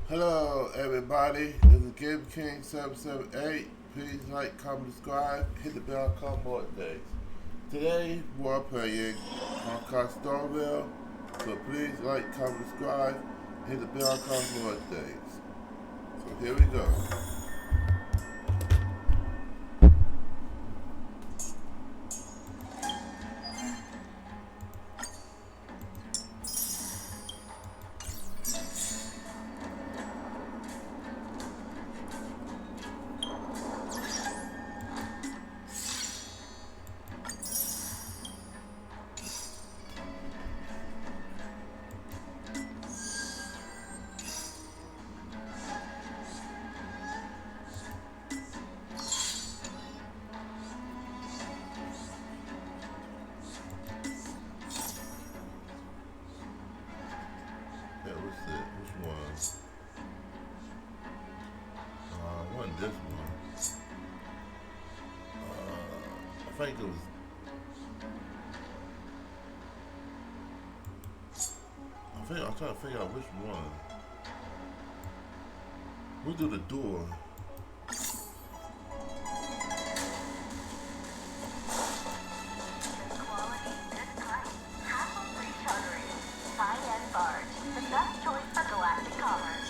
Hello, everybody. This is Game King 778. Please like, comment, subscribe, hit the bell, come more updates. Today, we're playing Honkai Starville. So please like, comment, subscribe, hit the bell, come more updates. So here we go. That was it. Which one? Wasn't this one. I think it was. I'm trying to figure out which one. We'll do the door. Quality this price. Hassle-free chartering. High-end barge. The best choice for galactic commerce.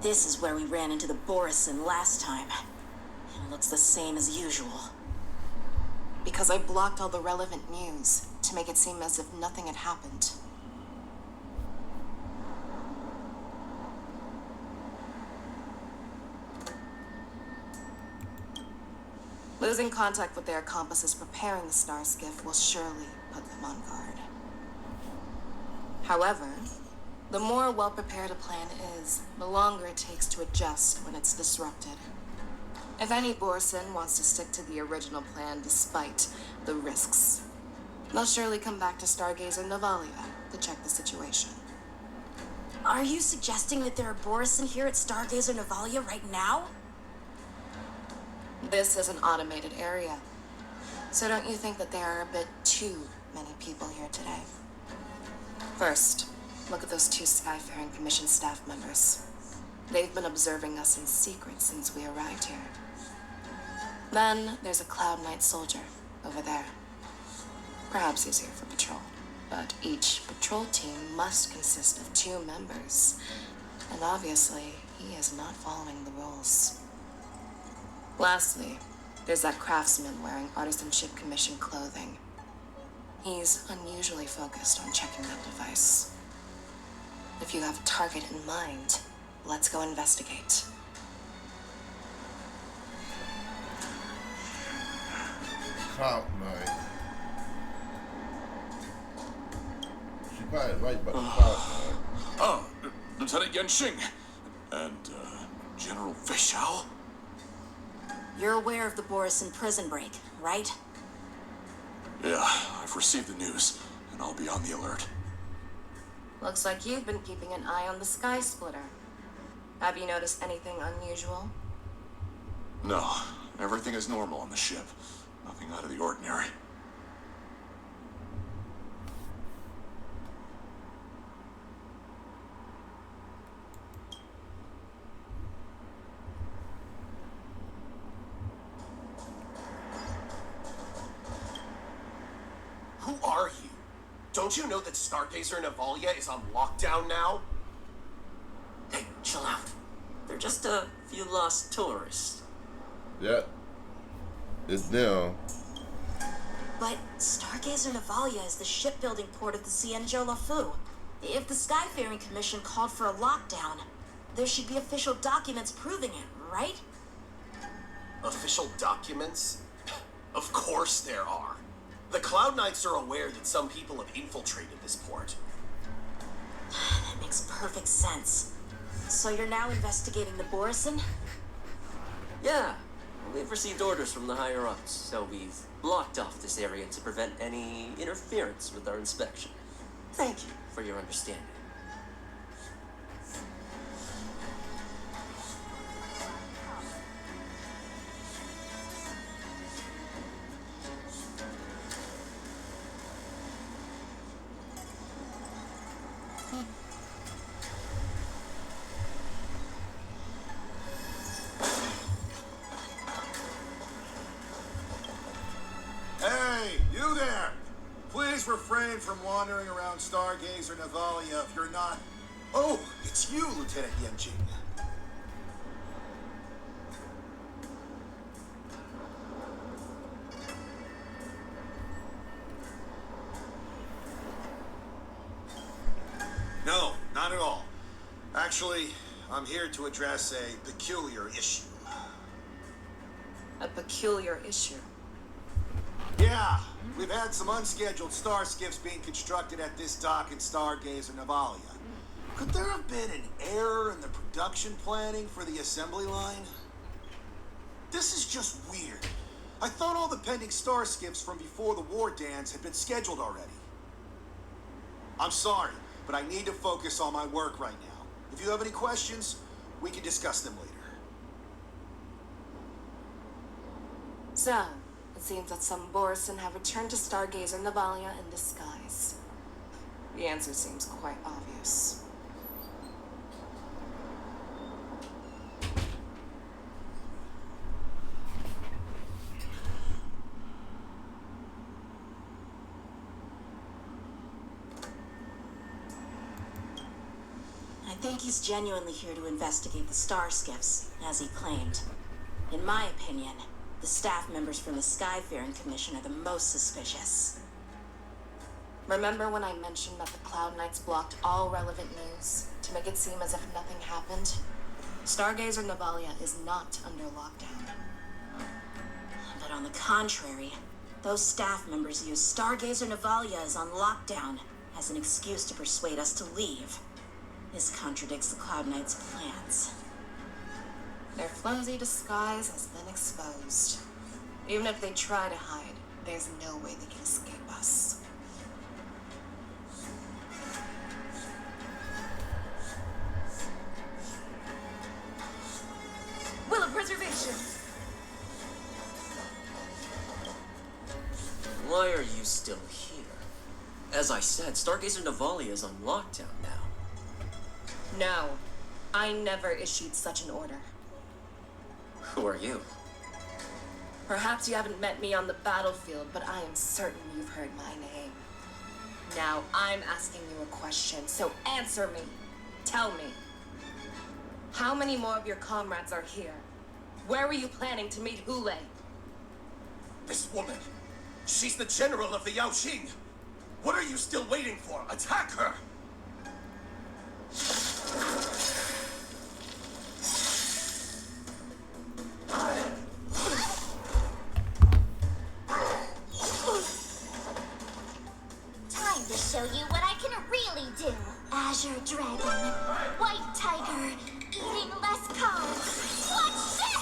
This is where we ran into the Borison last time. It looks the same as usual. Because I blocked all the relevant news to make it seem as if nothing had happened. Losing contact with their accomplices preparing the star skiff will surely put them on guard. However, the more well-prepared a plan is, the longer it takes to adjust when it's disrupted. If any Borson wants to stick to the original plan despite the risks, they'll surely come back to Stargazer Novalia to check the situation. Are you suggesting that there are Borison here at Stargazer Novalia right now? This is an automated area, so don't you think that there are a bit too many people here today? First, look at those two Skyfaring Commission staff members. They've been observing us in secret since we arrived here. Then there's a Cloud Knight soldier over there. Perhaps he's here for patrol, but each patrol team must consist of 2 members, and obviously he is not following the rules. Lastly, there's that craftsman wearing Artisanship Commission clothing. He's unusually focused on checking that device. If you have a target in mind, let's go investigate. Cloud Knight. She probably right about the Cloud Knight. Oh, Lieutenant Yenshing. And, General Fishao? You're aware of the Borison prison break, right? Yeah, I've received the news, and I'll be on the alert. Looks like you've been keeping an eye on the Sky Splitter. Have you noticed anything unusual? No, everything is normal on the ship. Nothing out of the ordinary. Who are you? Don't you know that Stargazer Novalia is on lockdown now? Hey, chill out. They're just a few lost tourists. Yep. It's them. But Stargazer Novalia is the shipbuilding port of the Cienjo Lafu. If the Skyfaring Commission called for a lockdown, there should be official documents proving it, right? Official documents? Of course there are. The Cloud Knights are aware that some people have infiltrated this port. That makes perfect sense. So you're now investigating the Borison? Yeah, we've received orders from the higher-ups, so we've blocked off this area to prevent any interference with our inspection. Thank you for your understanding. Hey, you there! Please refrain from wandering around Stargazer Navalia if you're not... Oh, it's you, Lieutenant Yenjing. No, not at all. Actually, I'm here to address a peculiar issue. A peculiar issue. Yeah, we've had some unscheduled star skiffs being constructed at this dock in Stargazer Navalia. Could there have been an error in the production planning for the assembly line? This is just weird. I thought all the pending star skiffs from before the war dance had been scheduled already. I'm sorry, but I need to focus on my work right now. If you have any questions, we can discuss them later. So, it seems that some Borison have returned to Stargazer Navalia in disguise. The answer seems quite obvious. I think he's genuinely here to investigate the star skiffs, as he claimed. In my opinion, the staff members from the Skyfaring Commission are the most suspicious. Remember when I mentioned that the Cloud Knights blocked all relevant news to make it seem as if nothing happened? Stargazer Navalia is not under lockdown. But on the contrary, those staff members use Stargazer Navalia as on lockdown as an excuse to persuade us to leave. This contradicts the Cloud Knights' plans. Their flimsy disguise has been exposed. Even if they try to hide, there's no way they can escape us. Will of Preservation! Why are you still here? As I said, Stargazer Navalia is on lockdown now. No, I never issued such an order. Who are you? Perhaps you haven't met me on the battlefield, but I am certain you've heard my name. Now I'm asking you a question, so answer me. Tell me. How many more of your comrades are here? Where were you planning to meet Hule? This woman, she's the general of the Yaoxing. What are you still waiting for? Attack her! Time to show you what I can really do. Azure Dragon, White Tiger, eating less carbs. Watch this!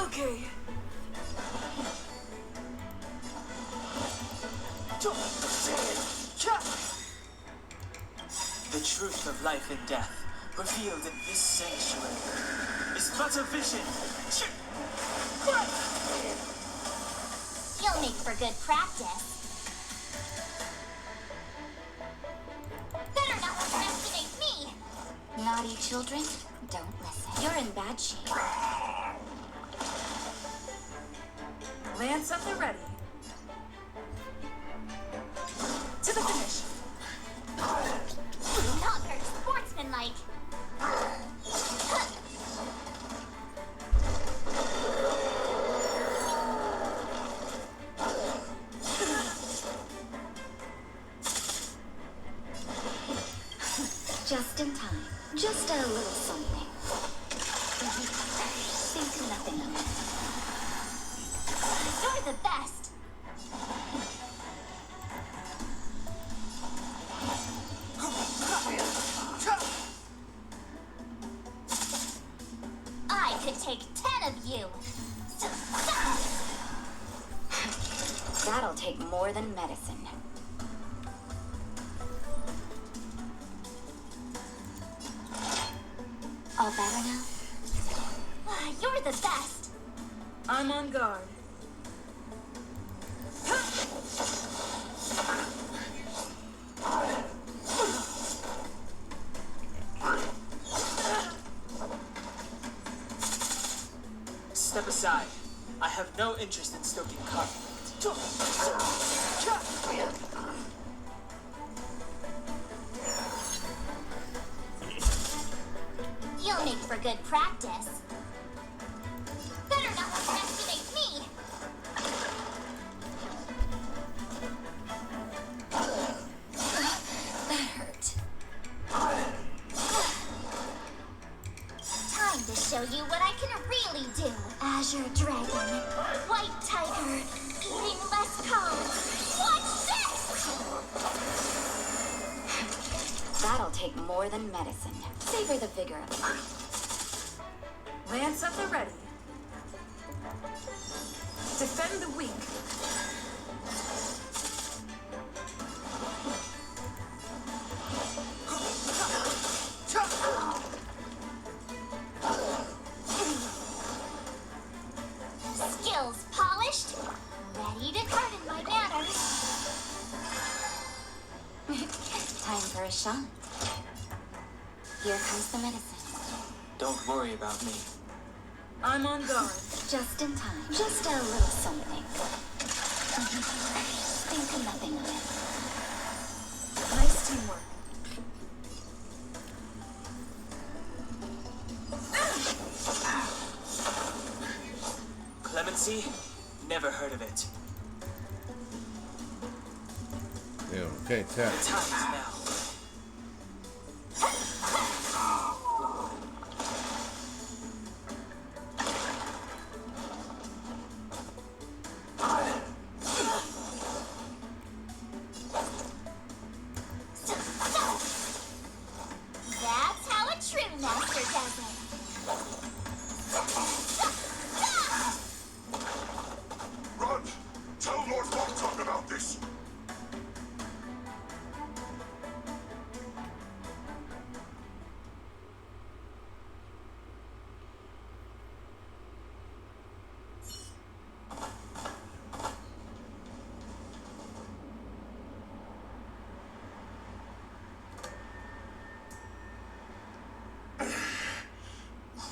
Okay. The truth of life and death, revealed in this sanctuary, is but a vision. You'll make for good practice. Better not underestimate me! Naughty children, don't listen. You're in bad shape. Lance at the ready. To the finish. Not very sportsmanlike. Just in time. Just a little something. Think nothing of it. You're the best! I could take 10 of you! That'll take more than medicine. All better now? You're the best! I'm on guard. Step aside. I have no interest in stoking conflict. You'll make for good practice. Better not underestimate me! That hurt. Time to show you what I can really do. Azure Dragon, White Tiger, eating less carbs. Watch this! That'll take more than medicine. Savor the vigor of it. Lance at the ready. Defend the weak. Skills polished, ready to harden my manners. Time for a shot. Here comes the medicine. Don't worry about me. I'm on guard. Just in time. Just a little something. Think nothing of it. Nice teamwork. Clemency? Never heard of it. Yeah, okay, tap. The time is now. That's how a true master does it. Run! Tell Lord Lockton about this!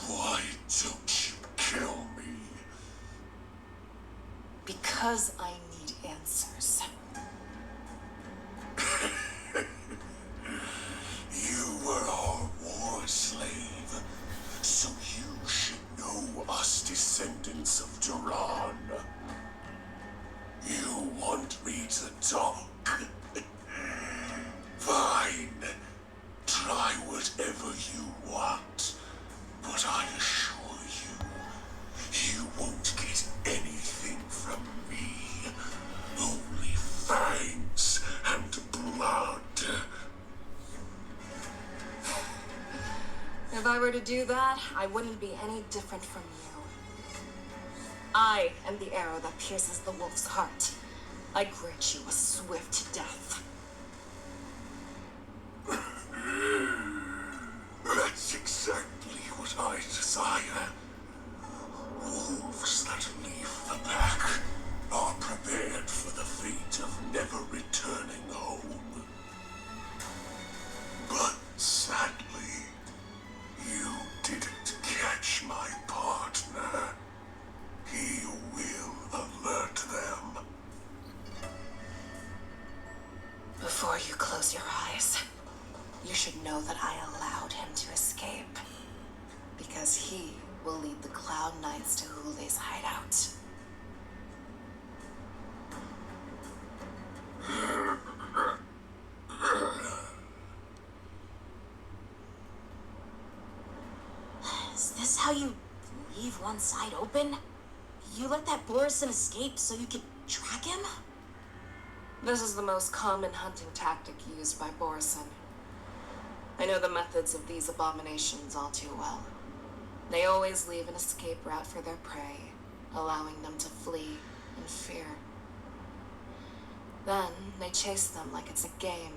Why don't you kill me? Because I need answers. You were our war slave, so you should know us descendants of Duran. You want me to talk? Fine. Try whatever you want, but I assure you, you won't get anything from me. Only fangs and blood. If I were to do that, I wouldn't be any different from you. I am the arrow that pierces the wolf's heart. I grant you a swift death. That's exactly what I desire. Wolves that leave the pack are prepared for the fate of never returning home. But sadly, you didn't catch my partner. He will alert them. Before you close your eyes, you should know that I allowed him to escape. Because he will lead the Cloud Knights to Hule's hideout. this how you leave one side open? You let that Borison escape so you could track him? This is the most common hunting tactic used by Borison. I know the methods of these abominations all too well. They always leave an escape route for their prey, allowing them to flee in fear. Then they chase them like it's a game.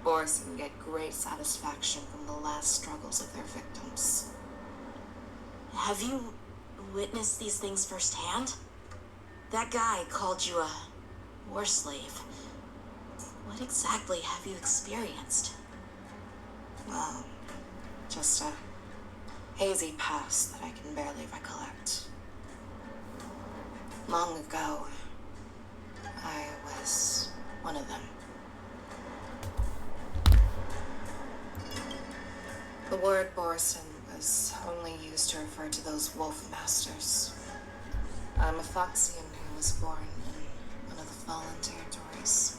Borison get great satisfaction from the last struggles of their victims. Have you witnessed these things firsthand? That guy called you a war slave. What exactly have you experienced? Well, just a hazy past that I can barely recollect. Long ago, I was one of them. The word Borison was only used to refer to those wolf masters. I'm a Foxian who was born in one of the fallen territories.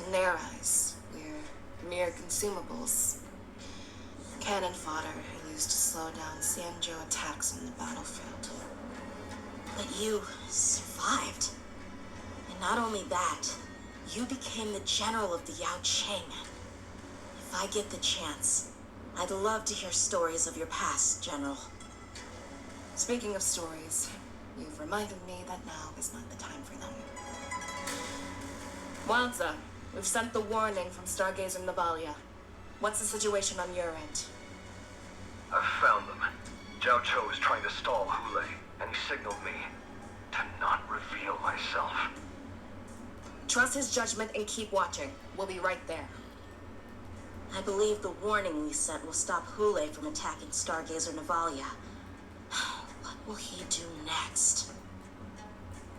In their eyes, we're mere consumables. Cannon fodder used to slow down Sanjo attacks on the battlefield. But you survived. And not only that, you became the general of the Yao Cheng. If I get the chance, I'd love to hear stories of your past, General. Speaking of stories, you've reminded me that now is not the time for them. Wanza, we've sent the warning from Stargazer Navalia. What's the situation on your end? I've found them. Zhao Cho is trying to stall Hule, and he signaled me to not reveal myself. Trust his judgment and keep watching. We'll be right there. I believe the warning we sent will stop Hule from attacking Stargazer Navalia. What will he do next?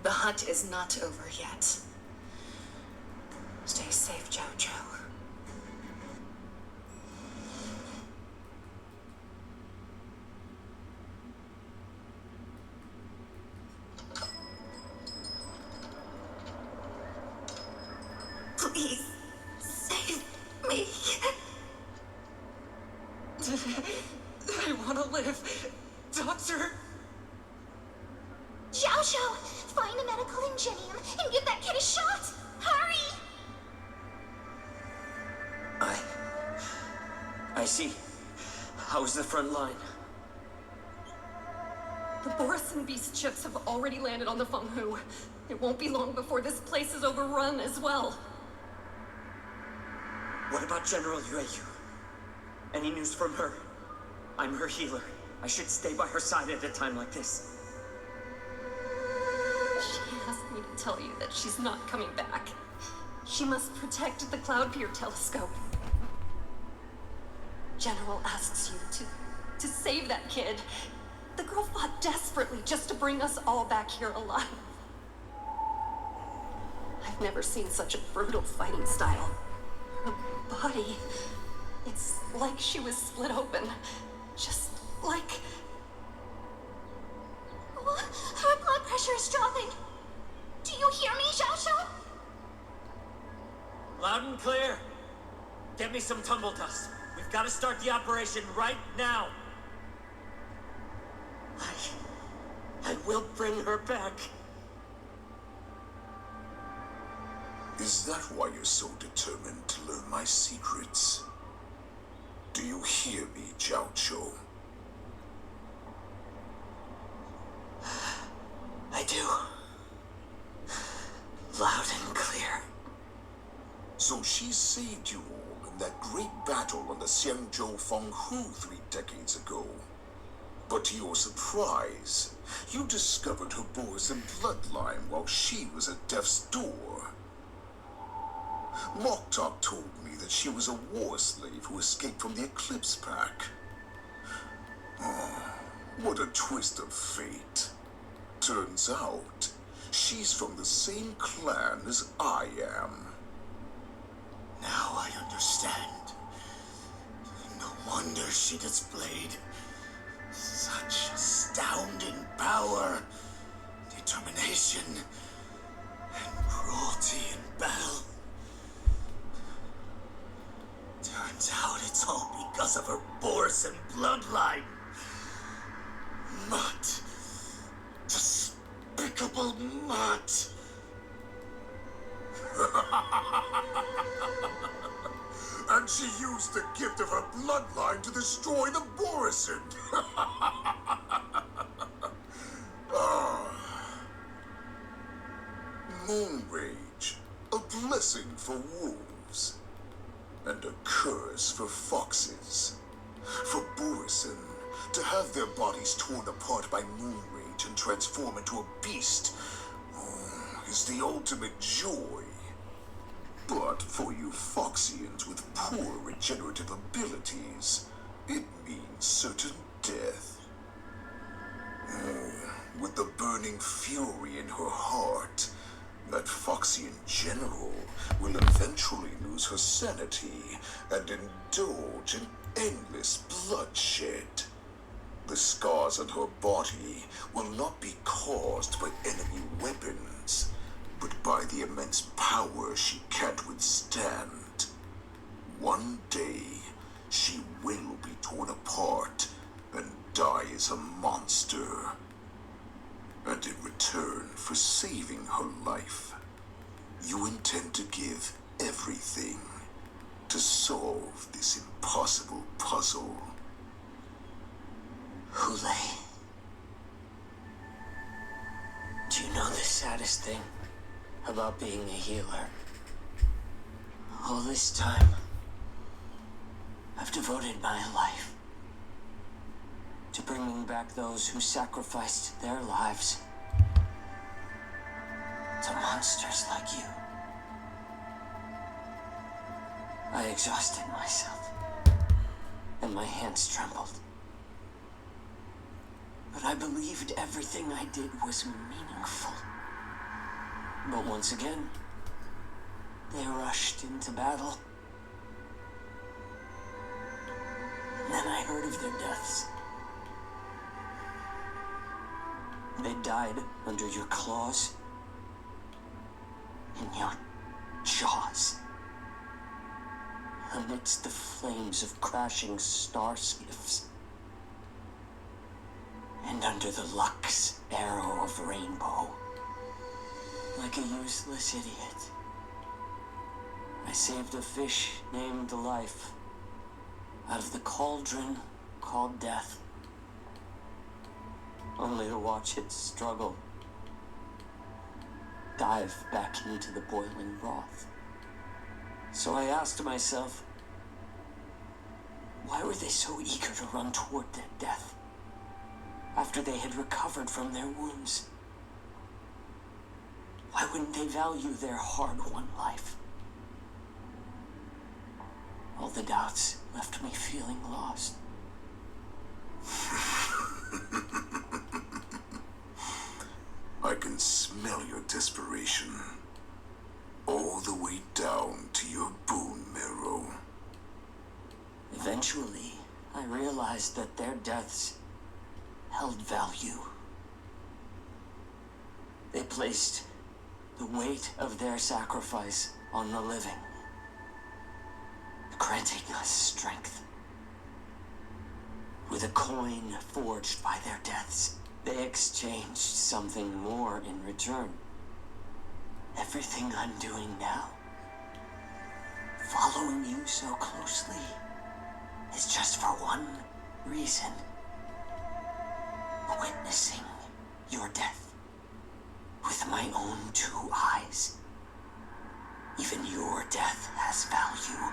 The hunt is not over yet. Stay safe, Zhao Cho. Please, save me. I want to live. Doctor! Zhao Shou, find a medical ingenium and give that kid a shot! Hurry! I see. How's the front line? The Borison beast ships have already landed on the Fenghu. It won't be long before this place is overrun as well. What about General Yueyu? Any news from her? I'm her healer. I should stay by her side at a time like this. She asked me to tell you that she's not coming back. She must protect the Cloudpeer telescope. General asks you to save that kid. The girl fought desperately just to bring us all back here alive. I've never seen such a brutal fighting style. Her body, it's like she was split open. Just like... What? Her blood pressure is dropping. Do you hear me, Zhao Shou? Loud and clear. Get me some tumble dust. We've got to start the operation right now. I will bring her back. Is that why you're so determined to learn my secrets? Do you hear me, Zhao Cho? I do. Loud and clear. So she saved you all in that great battle on the Xiangzhou Fenghu 3 decades ago. But to your surprise, you discovered her Borison bloodline while she was at death's door. Moktok told me that she was a war slave who escaped from the Eclipse Pack. Oh, what a twist of fate. Turns out, she's from the same clan as I am. Now I understand. No wonder she displayed such astounding power, determination, and cruelty in battle. Turns out it's all because evidence of her Borison bloodline. Mutt. Despicable mutt. And she used the gift of her bloodline to destroy the Borison. Moon Rage, a blessing for wolves, and a curse for foxes. For Borison to have their bodies torn apart by Moon Rage and transform into a beast is the ultimate joy. But for you Foxians with poor regenerative abilities, it means certain death. With the burning fury in her heart, that Foxian general will eventually lose her sanity and indulge in endless bloodshed. The scars on her body will not be caused by enemy weapons, but by the immense power she can't withstand. One day, she will be torn apart and die as a monster. And in return for saving her life, you intend to give everything to solve this impossible puzzle. Hule. Do you know the saddest thing about being a healer? All this time, I've devoted my life to bringing back those who sacrificed their lives to monsters like you. I exhausted myself, and my hands trembled. But I believed everything I did was meaningful. But once again, they rushed into battle. And then I heard of their deaths. They died under your claws, in your jaws, amidst the flames of crashing star skiffs, and under the Lux arrow of rainbow. Like a useless idiot, I saved a fish named Life out of the cauldron called Death, only to watch it struggle, dive back into the boiling broth. So I asked myself, why were they so eager to run toward their death after they had recovered from their wounds? Why wouldn't they value their hard-won life? All the doubts left me feeling lost. I can smell your desperation, all the way down to your bone marrow. Eventually, I realized that their deaths held value. They placed the weight of their sacrifice on the living, granting us strength. With a coin forged by their deaths, they exchanged something more in return. Everything I'm doing now, following you so closely, is just for one reason: witnessing your death with my own two eyes. Even your death has value.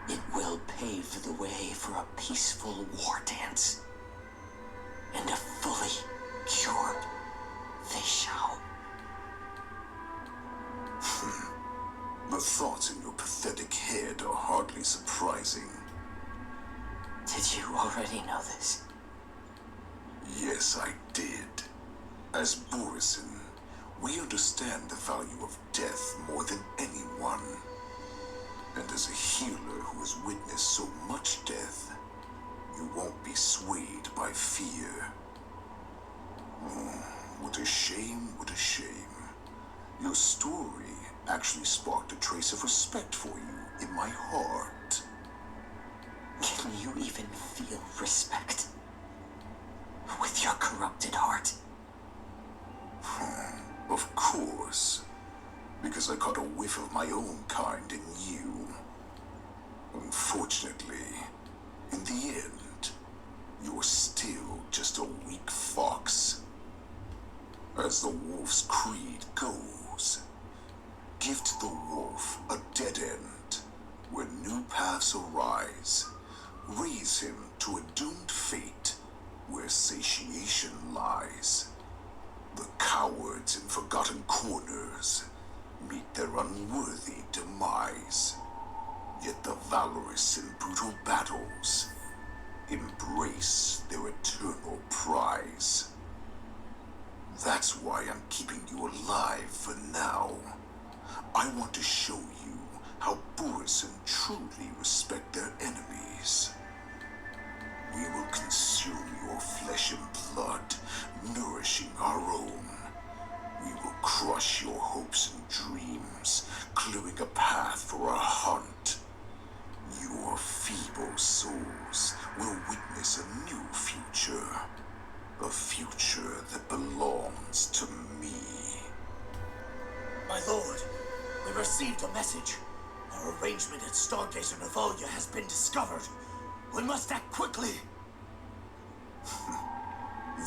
It will pave the way for a peaceful war dance and a fully cured Feishao. The thoughts in your pathetic head are hardly surprising. Did you already know this? Yes, I did. As Borison, we understand the value of death more than anyone. And as a healer who has witnessed so much death, you won't be swayed by fear. What a shame, what a shame. Your story actually sparked a trace of respect for you in my heart. Do you even feel respect? With your corrupted heart? Of course. Because I caught a whiff of my own kind in you. Unfortunately, in the end, you're still just a weak fox. As the wolf's creed goes, give to the wolf a dead end. When new paths arise, raise him to a doomed fate where satiation lies. The cowards in forgotten corners meet their unworthy demise. Yet the valorous in brutal battles embrace their eternal prize. That's why I'm keeping you alive for now. I want to show you how Borison truly respect their enemies. We will consume your flesh and blood, nourishing our own. We will crush your hopes and dreams, clearing a path for our hunt. Your feeble souls will witness a new future. A future that belongs to me. My lord, we received a message. Our arrangement at Stargazer Navalia has been discovered. We must act quickly.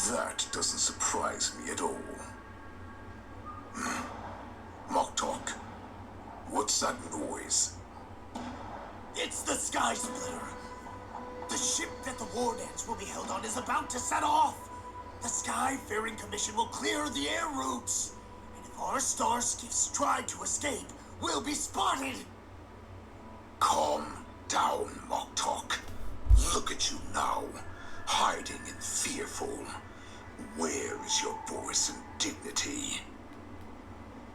That doesn't surprise me at all. Moktok, what's that noise? It's the Sky Splitter. The ship that the Wardens will be held on is about to set off. The Sky-faring Commission will clear the air routes. And if our star skiffs try to escape, we'll be spotted. Calm down, Moktok. Look at you now, hiding and fearful. Where is your Borison dignity?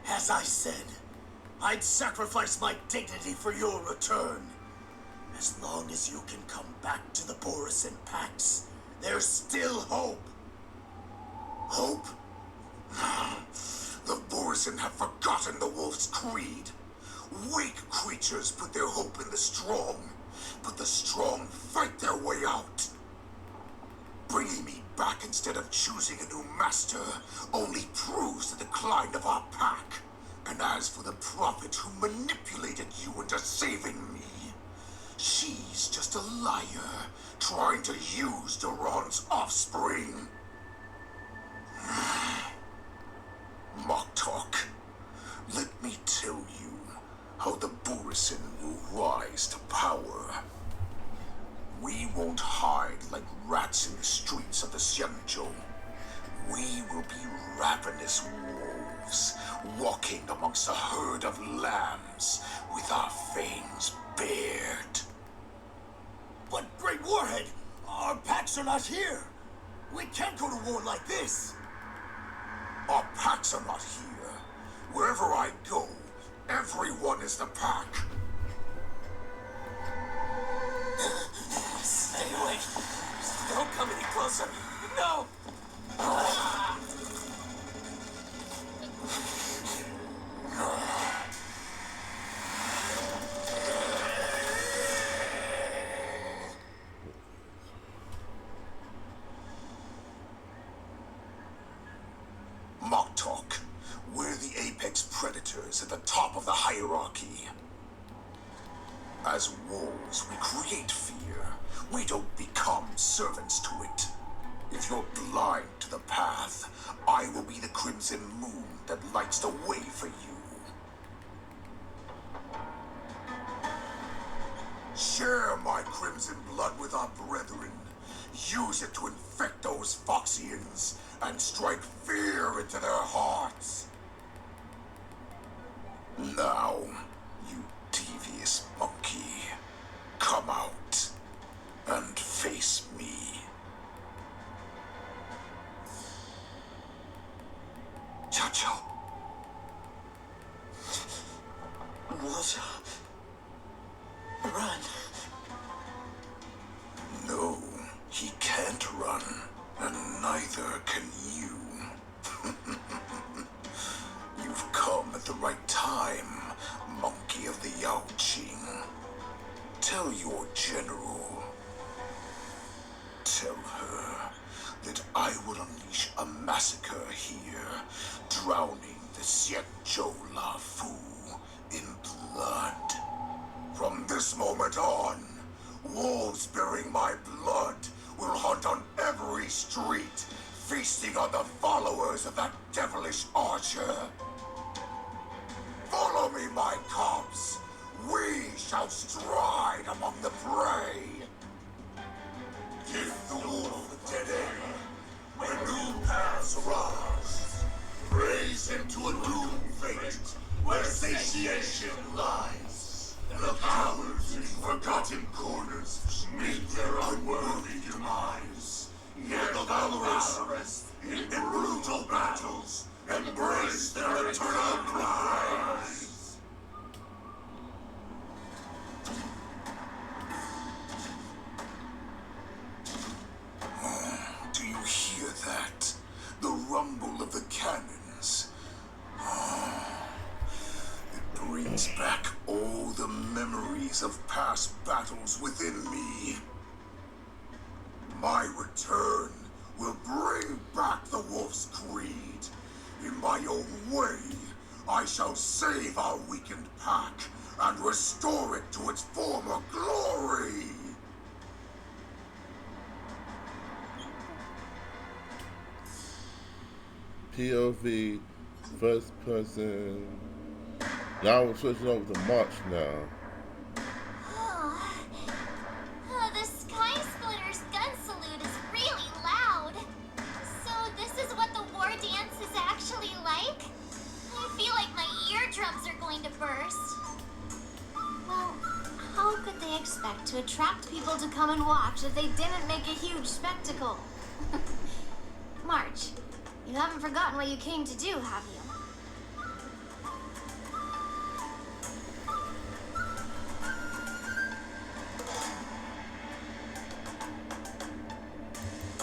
As I said, I'd sacrifice my dignity for your return. As long as you can come back to the Borison Pax, there's still hope. Hope? The Borison have forgotten the wolf's creed. Weak creatures put their hope in the strong, but the strong fight their way out. Bringing me back instead of choosing a new master only proves the decline of our pack. And as for the prophet who manipulated you into saving me, she's just a liar trying to use Duran's offspring. Moktok, let me tell you how the Borison will rise to power. We won't hide like rats in the streets of the Xiangzhou. We will be ravenous wolves, walking amongst a herd of lambs with our fangs bared. But Great Warhead, our packs are not here. We can't go to war like this. Our packs are not here. Wherever I go, everyone is the pack. Stay away. Don't come any closer. No! Moktok, we're the apex predators at the top of the hierarchy. As wolves, we create fear. We don't become servants to it. If you're blind to the path, I will be the crimson moon that lights the way for you. Share my crimson blood with our brethren. Use it to infect those Foxians and strike fear into their hearts. Now, you devious monkey, come out and face me. Cha-cha. Water. Run. No, he can't run, and neither can you. You've come at the right time, monkey of the Yaoqing. Tell your general this moment on, wolves bearing my blood will hunt on every street, feasting on the followers of that devilish archer. Follow me, my cubs. We shall stride among the prey. Give the wolf a dead end when new paths arise. Raise him to a new fate where satiation lies. The cowards in forgotten corners meet their unworthy demise. Yet the valorous in brutal battles embrace their eternal prize. Do you hear that? The rumble of the cannons. It brings back all the memories of past battles within me. My return will bring back the wolf's greed. In my own way, I shall save our weakened pack and restore it to its former glory. POV, first person. Now we're switching over to March now. The Sky Splitter's gun salute is really loud. So this is what the war dance is actually like? I feel like my eardrums are going to burst. Well, how could they expect to attract people to come and watch if they didn't make a huge spectacle? March, you haven't forgotten what you came to do, have you?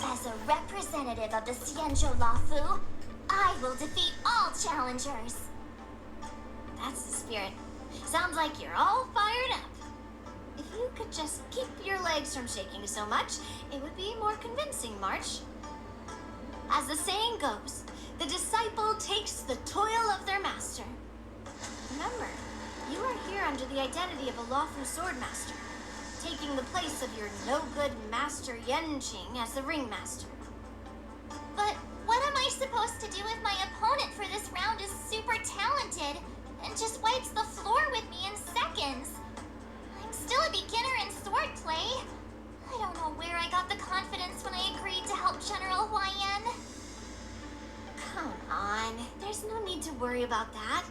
As a representative of the Xianzhou Lafu, I will defeat all challengers. That's the spirit. Sounds like you're all fired up. If you could just keep your legs from shaking so much, it would be more convincing, March. As the saying goes, the disciple takes the toil of their master. Remember, you are here under the identity of a Lafu swordmaster, taking the place of your no-good master Yenqing as the ringmaster. But what am I supposed to do if my opponent for this round is super talented and just wipes the floor with me in seconds? I'm still a beginner in swordplay. I don't know where I got the confidence when I agreed to help General Huayan. Come on, there's no need to worry about that.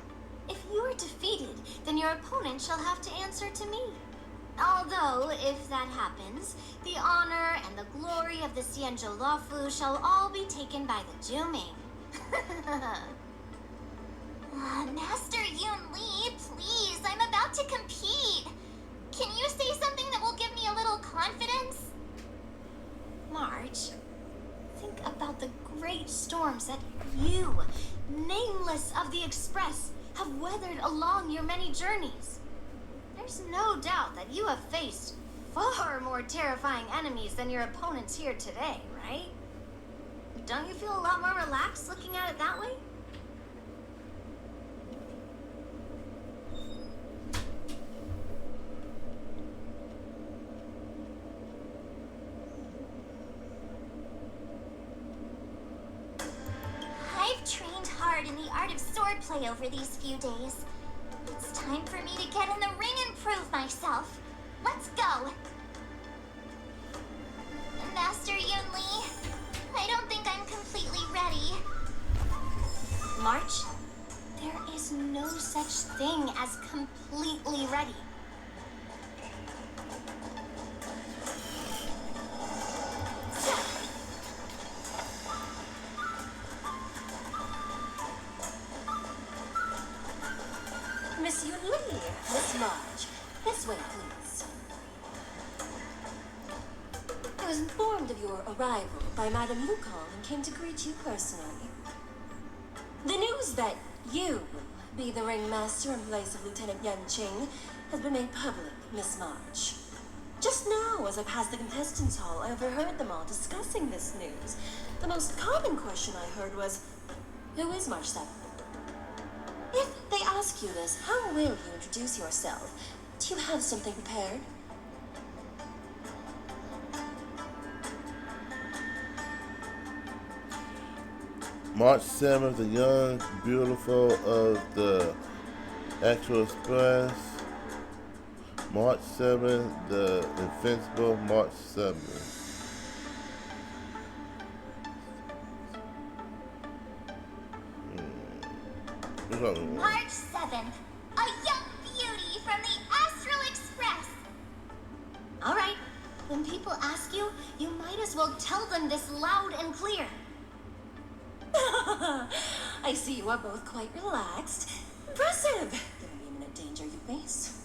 If you are defeated, then your opponent shall have to answer to me. Although, if that happens, the honor and the glory of the Xianzhou Lafu shall all be taken by the Juming. Master Yun Li, please, I'm about to compete. Can you say something that will give me a little confidence? March, think about the great storms that you, nameless of the Express, have weathered along your many journeys. There's no doubt that you have faced far more terrifying enemies than your opponents here today, right? Don't you feel a lot more relaxed looking at it that way? I've trained hard in the art of swordplay over these few days. It's time for me to get in the ring and prove myself. Let's go! Master Yun Li, I don't think I'm completely ready. March, there is no such thing as completely ready. Miss Yun Li, Miss March, this way, please. I was informed of your arrival by Madame Lucan and came to greet you personally. The news that you will be the ringmaster in place of Lieutenant Yenqing has been made public, Miss March. Just now, as I passed the contestants' hall, I overheard them all discussing this news. The most common question I heard was, who is March 7th? If they ask you this, how will you introduce yourself? Do you have something prepared? March 7th, the young, beautiful of the actual express. March 7th, the invincible. March 7th. March 7th, a young beauty from the Astral Express. All right, when people ask you, you might as well tell them this loud and clear. I see you are both quite relaxed. Impressive, given the imminent danger you face.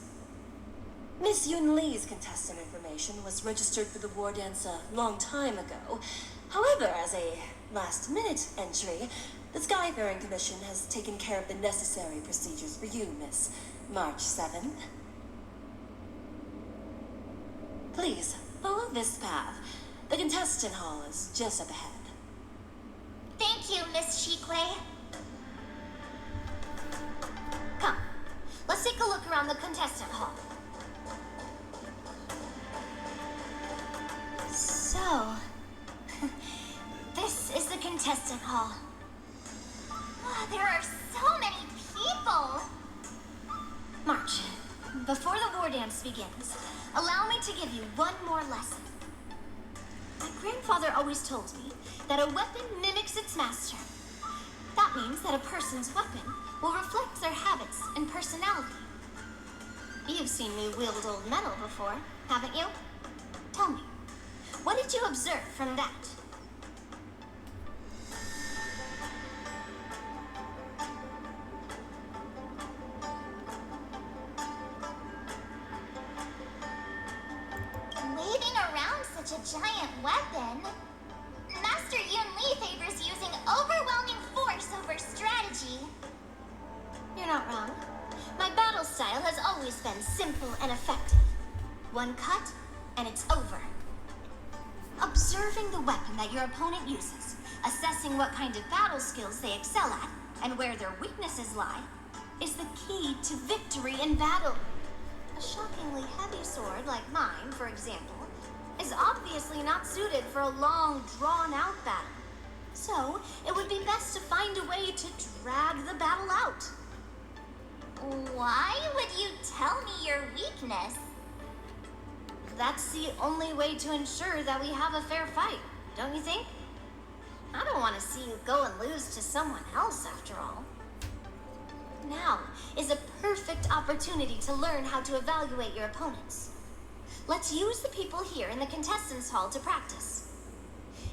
Miss Yun Lee's contestant information was registered for the war dance a long time ago. However, as a last-minute entry, the Skyfaring Commission has taken care of the necessary procedures for you, Miss March 7th. Please, follow this path. The contestant hall is just up ahead. Thank you, Miss Shikwe. Come, let's take a look around the contestant hall. So, this is the contestant hall. There are so many people. March, before the war dance begins, allow me to give you one more lesson. My grandfather always told me that a weapon mimics its master. That means that a person's weapon will reflect their habits and personality. You've seen me wield old metal before, haven't you? Tell me, what did you observe from that? Waving around such a giant weapon, Master Yun Li favors using overwhelming force over strategy. You're not wrong. My battle style has always been simple and effective. One cut, and it's over. Observing the weapon that your opponent uses, assessing what kind of battle skills they excel at, and where their weaknesses lie, is the key to victory in battle. A shockingly heavy sword like mine, for example, is obviously not suited for a long, drawn-out battle. So, it would be best to find a way to drag the battle out. Why would you tell me your weakness? That's the only way to ensure that we have a fair fight, don't you think? I don't want to see you go and lose to someone else, after all. Now is a perfect opportunity to learn how to evaluate your opponents. Let's use the people here in the contestants' hall to practice.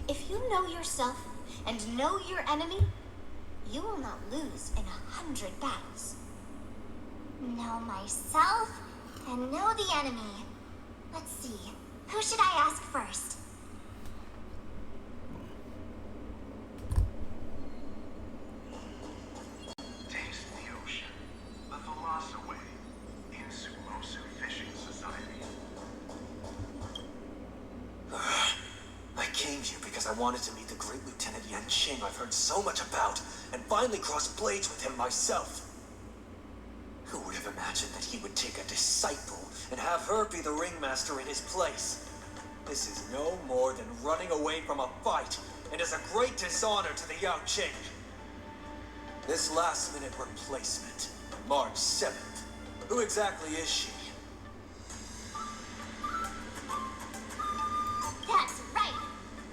If you know yourself and know your enemy, you will not lose in 100 battles. Know myself and know the enemy. Let's see, who should I ask first? Taste the ocean. The Thalasaway. Insumosu Fishing Society. I came here because I wanted to meet the great Lieutenant Yanqing I've heard so much about, and finally cross blades with him myself. Who would have imagined that he would take a disciple and have her be the ringmaster in his place? This is no more than running away from a fight, and is a great dishonor to the Yaoqing. This last-minute replacement, March 7th. Who exactly is she? That's right.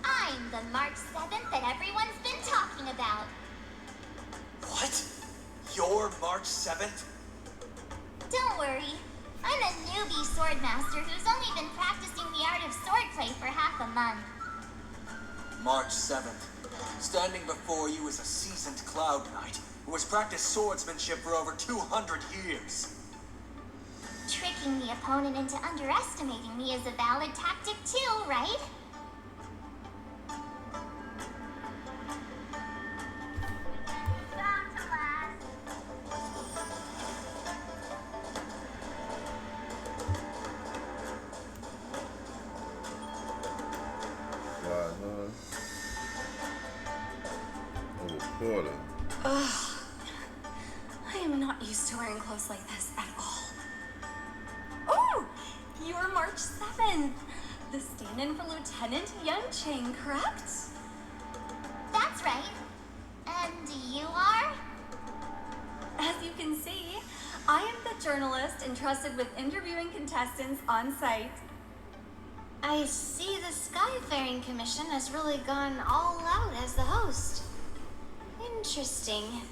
I'm the March 7th that everyone's been talking about. What? You're March 7th? Don't worry. I'm a newbie swordmaster who's only been practicing the art of swordplay for half a month. March 7th. Standing before you is a seasoned Cloud Knight who has practiced swordsmanship for over 200 years. Tricking the opponent into underestimating me is a valid tactic too, right? I am not used to wearing clothes like this at all. 7th. The stand-in for Lieutenant Yanqing, correct? That's right. And you are? As you can see, I am the journalist entrusted with interviewing contestants on site. I see the Skyfaring Commission has really gone all out as the host. Interesting.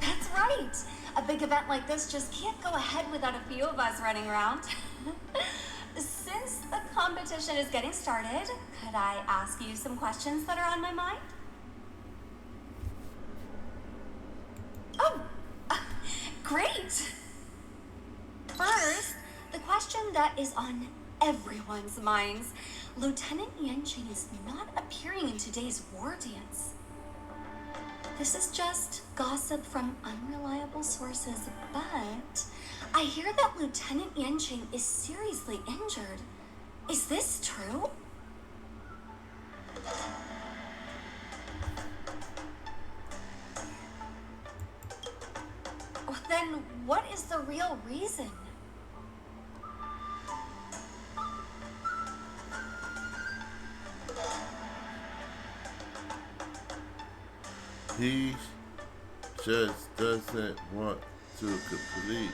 That's right. A big event like this just can't go ahead without a few of us running around. Since the competition is getting started, could I ask you some questions that are on my mind? Oh, great! First, the question that is on everyone's minds. Lieutenant Yanqing is not appearing in today's war dance. This is just gossip from unreliable sources, but I hear that Lieutenant Yanqing is seriously injured. Is this true? Then what is the real reason? He just doesn't want to complete.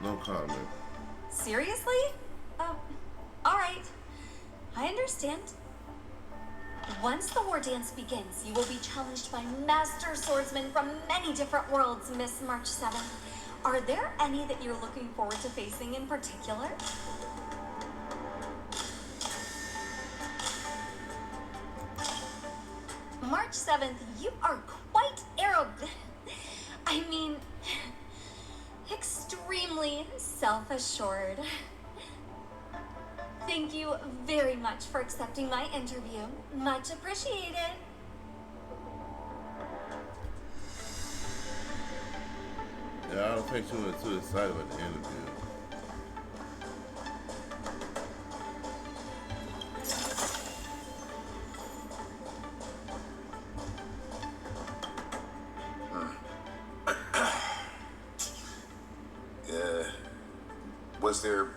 No comment. Seriously? Alright. I understand. Once the war dance begins, you will be challenged by master swordsmen from many different worlds, Miss March 7th. Are there any that you're looking forward to facing in particular? March 7th, you are quite extremely self-assured. Thank you very much for accepting my interview. Much appreciated. Yeah, I don't think she was too excited about the interview. Was there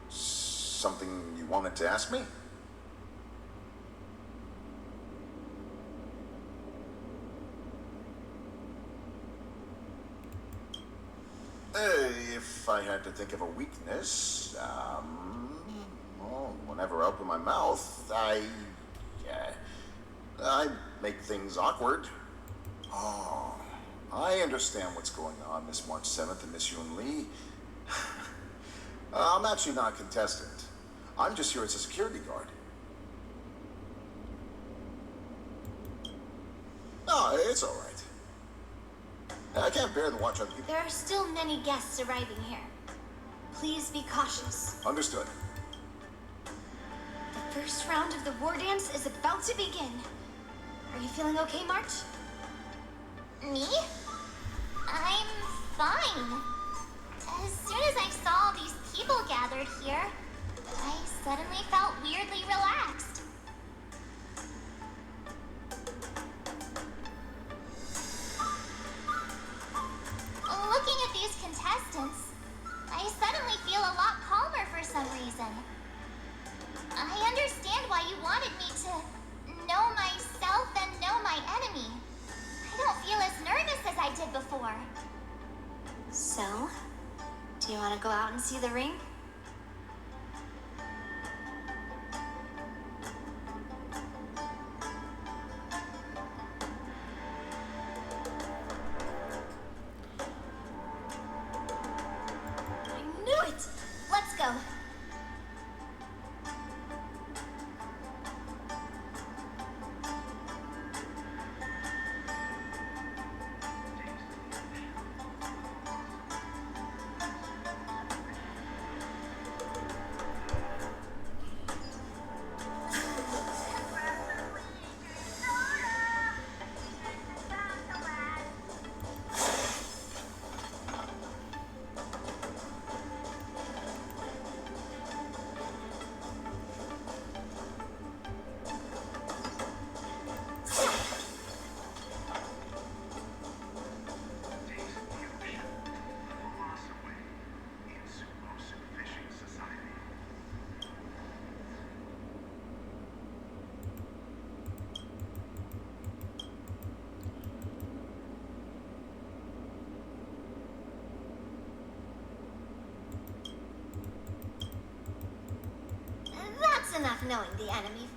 something you wanted to ask me? If I had to think of a weakness, well, whenever I open my mouth, I make things awkward. Oh, I understand what's going on, Miss March 7th and Miss Yun Lee. I'm actually not a contestant. I'm just here as a security guard. No, it's all right. I can't bear to watch other people. There are still many guests arriving here. Please be cautious. Understood. The first round of the war dance is about to begin. Are you feeling okay, March? Me? I'm fine. As soon as I saw these people gathered here, I suddenly felt weirdly relaxed. Looking at these contestants, I suddenly feel a lot calmer for some reason. I understand why you wanted me to know myself and know my enemy. I don't feel as nervous as I did before. So, do you want to go out and see the ring? I knew it! Let's go. enough knowing the enemy.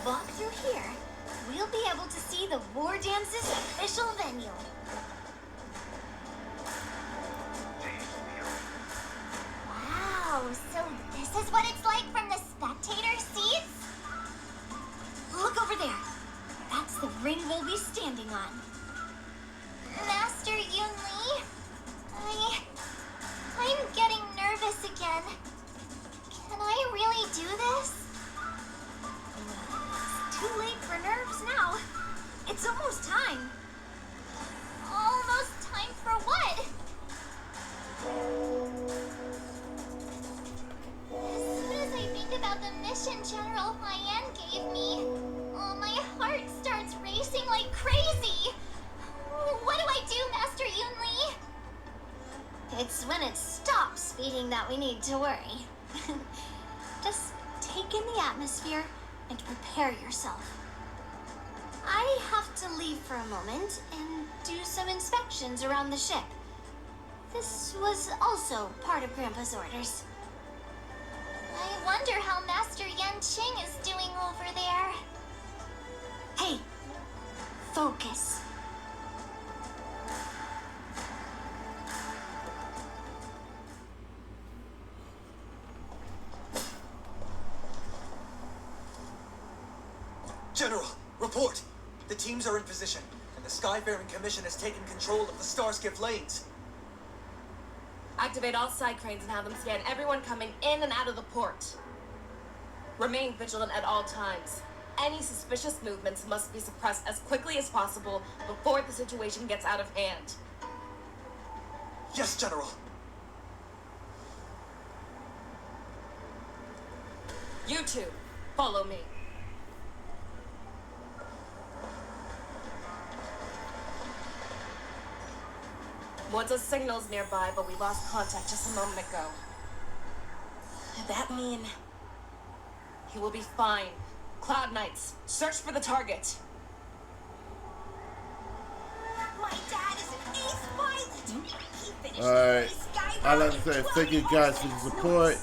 Walk through here, we'll be able to see the War Dance's official venue. Wow, so this is what it's like from the spectator seats? Look over there. That's the ring we'll be standing on. Master Yun Li, I'm getting nervous again. Can I really do this? Too late for nerves now. It's almost time. Almost time for what? As soon as I think about the mission General Hyan gave me, my heart starts racing like crazy. What do I do, Master Yun Li? It's when it stops beating that we need to worry. Just take in the atmosphere and prepare yourself. I have to leave for a moment and do some inspections around the ship. This was also part of Grandpa's orders. I wonder how Master Yanqing is doing over there. Hey, focus. General, report! The teams are in position, and the Skyfaring Commission has taken control of the Starskiff lanes. Activate all side cranes and have them scan everyone coming in and out of the port. Remain vigilant at all times. Any suspicious movements must be suppressed as quickly as possible before the situation gets out of hand. Yes, General. You two, follow me. Ward's signal's nearby, but we lost contact just a moment ago. That mean he will be fine. Cloud Knights, search for the target. My dad is an ace pilot. He finished Alright, Sky I'd like Rally to say 12 thank you guys for the support.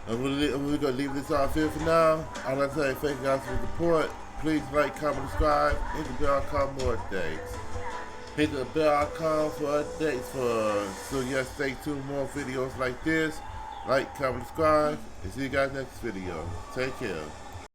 And we're going to leave this off here for now. I'd like to say thank you guys for the support. Please like, comment, subscribe, hit the bell icon for more updates. Hit the bell icon for updates so yes, stay tuned for more videos like this. Like, comment, subscribe, and see you guys next video. Take care.